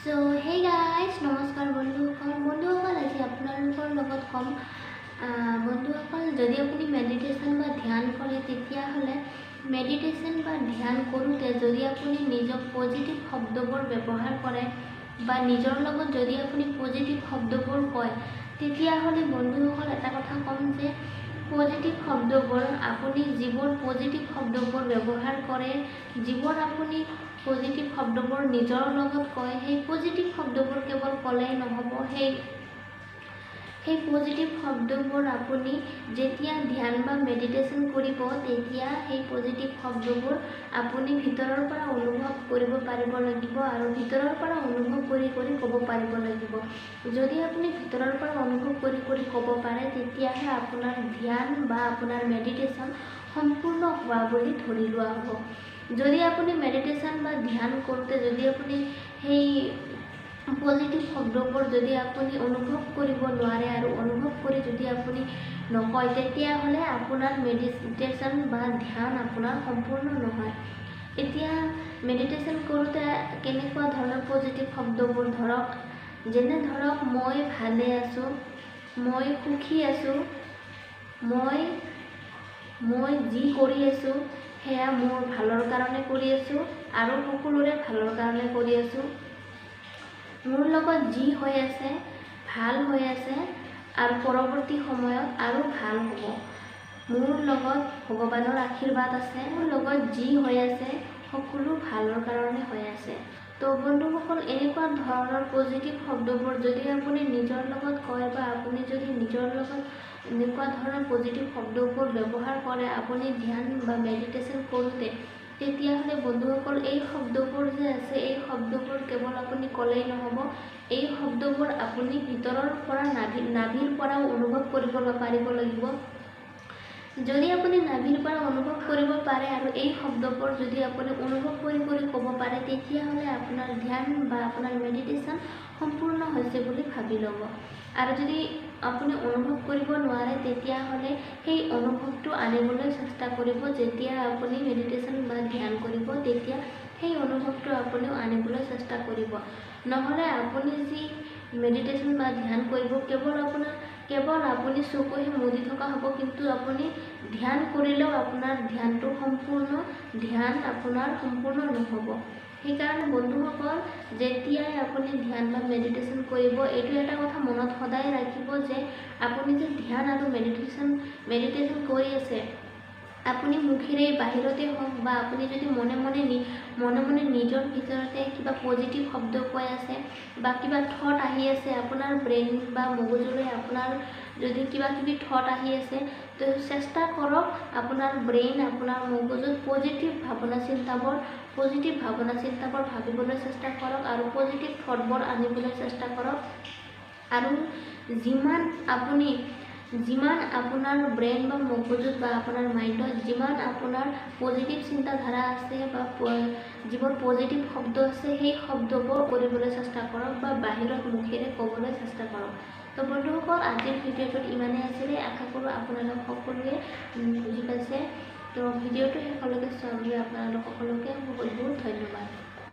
So hey guys, নমস্কাৰ বন্ধুসকল আজি আপোনালোকৰ লগত কম বন্ধুসকল যদি আপুনি মেডিটেশ্যন বা ধ্যান কৰে তেতিয়াহ'লে মেডিটেশ্যন বা ধ্যান কৰোঁতে যদি আপুনি নিজক পজিটিভ শব্দবোৰ ব্যৱহাৰ কৰে বা নিজৰ লগত যদি আপুনি পজিটিভ শব্দবোৰ কয় তেতিয়াহ'লে বন্ধুসকল এটা কথা ক'ম যে পজিটিভ শব্দবোৰ আপুনি যিবোৰ পজিটিভ শব্দবোৰ ব্যৱহাৰ কৰে যিবোৰ আপুনি পজিটিভ শব্দবোৰ নিজৰ লগত কয় সেই পজিটিভ শব্দবোৰ কেৱল ক'লেই নহ'ব সেই পজিটিভ শব্দবোৰ আপুনি যেতিয়া ধ্যান বা মেডিটেশ্যন কৰিব তেতিয়া সেই পজিটিভ শব্দবোৰ আপুনি ভিতৰৰ পৰা অনুভৱ কৰিব পাৰিব লাগিব আৰু ভিতৰৰ পৰা অনুভৱ কৰি ক'ব পাৰিব লাগিব। যদি আপুনি ভিতৰৰ পৰা অনুভৱ কৰি ক'ব পাৰে তেতিয়াহে আপোনাৰ ধ্যান বা আপোনাৰ মেডিটেশ্যন সম্পূৰ্ণ হোৱা বুলি ধৰি লোৱা হ'ব। যদি আপুনি মেডিটেশ্যন বা ধ্যান কৰোঁতে যদি আপুনি সেই পজিটিভ শব্দবোৰ যদি আপুনি অনুভৱ কৰিব নোৱাৰে আৰু অনুভৱ কৰি যদি আপুনি নকয় তেতিয়াহ'লে আপোনাৰ মেডিটেশ্যন বা ধ্যান আপোনাৰ সম্পূৰ্ণ নহয়। এতিয়া মেডিটেশ্যন কৰোঁতে কেনেকুৱা ধৰণৰ পজিটিভ শব্দবোৰ ধৰক যেনে ধৰক মই ভালে আছোঁ, মই সুখী আছোঁ, মই যি কৰি আছোঁ সেয়া মোৰ ভালৰ কাৰণে কৰি আছোঁ আৰু সকলোৰে ভালৰ কাৰণে কৰি আছোঁ। মোৰ লগত যি হৈ আছে ভাল হৈ আছে আৰু পৰৱৰ্তী সময়ত আৰু ভাল হ'ব। মোৰ লগত ভগৱানৰ আশীৰ্বাদ আছে, মোৰ লগত যি হৈ আছে সকলো ভালৰ কাৰণে হৈ আছে। তো বন্ধুসকল এনেকুৱা ধৰণৰ পজিটিভ শব্দবোৰ যদি আপুনি নিজৰ লগত কয় বা আপুনি যদি নিজৰ লগত এনেকুৱা ধৰণৰ পজিটিভ শব্দবোৰ ব্যৱহাৰ কৰে আপুনি ধ্যান বা মেডিটেশ্যন কৰোঁতে তেতিয়াহ'লে বন্ধুসকল এই শব্দবোৰ যে আছে এই শব্দবোৰ কেৱল আপুনি ক'লেই নহ'ব, এই শব্দবোৰ আপুনি ভিতৰৰ পৰা নাভিৰ পৰাও অনুভৱ কৰিব পাৰিব লাগিব। যদি আপুনি নাভিৰ পৰা অনুভৱ কৰিব পাৰে আৰু এই শব্দবোৰ যদি আপুনি অনুভৱ কৰি ক'ব পাৰে তেতিয়াহ'লে আপোনাৰ ধ্যান বা আপোনাৰ মেডিটেশ্যন সম্পূৰ্ণ হৈছে বুলি ভাবি ল'ব। আৰু যদি আপুনি অনুভৱ কৰিব নোৱাৰে তেতিয়াহ'লে সেই অনুভৱটো আনিবলৈ চেষ্টা কৰিব। যেতিয়া আপুনি মেডিটেশ্যন বা ধ্যান কৰিব তেতিয়া সেই অনুভৱটো আপুনিও আনিবলৈ চেষ্টা কৰিব। নহ'লে আপুনি যি মেডিটেশ্যন বা ধ্যান কৰিব কেৱল আপুনি চকুহে মুদি থকা হ'ব, কিন্তু আপুনি ধ্যান কৰিলেও আপোনাৰ ধ্যান আপোনাৰ সম্পূৰ্ণ নহ'ব। সেইকাৰণে বন্ধুসকল যেতিয়াই আপুনি ধ্যান বা মেডিটেশ্যন কৰিব এইটো এটা কথা মনত সদায় ৰাখিব যে আপুনি যে ধ্যান আৰু মেডিটেশ্যন কৰি আছে আপুনি মুখেৰে বাহিৰতে হওক বা আপুনি যদি মনে মনে নিজৰ ভিতৰতে কিবা পজিটিভ শব্দ কৈ আছে বা কিবা থট আহি আছে আপোনাৰ ব্ৰেইন বা মগজুলৈ আপোনাৰ যদি কিবাকিবি থট আহি আছে তো চেষ্টা কৰক আপোনাৰ ব্ৰেইন আপোনাৰ মগজুত পজিটিভ ভাৱনা চিন্তাবোৰ ভাবিবলৈ চেষ্টা কৰক আৰু পজিটিভ থটবোৰ আনিবলৈ চেষ্টা কৰক। আৰু যিমান আপোনাৰ ব্ৰেইন বা মগজুত বা আপোনাৰ মাইণ্ডত যিমান আপোনাৰ পজিটিভ চিন্তাধাৰা আছে বা যিবোৰ পজিটিভ শব্দ আছে সেই শব্দবোৰ কৰিবলৈ চেষ্টা কৰক বা বাহিৰত মুখেৰে ক'বলৈ চেষ্টা কৰক। তো বন্ধুসকল আজিৰ ভিডিঅ'টোত ইমানেই আছিলে। আশা কৰোঁ আপোনালোক সকলোৱে বুজি পাইছে। তো ভিডিঅ'টো শেষলৈকে চোৱাৰ বাবে আপোনালোক সকলোকে বহুত বহুত ধন্যবাদ।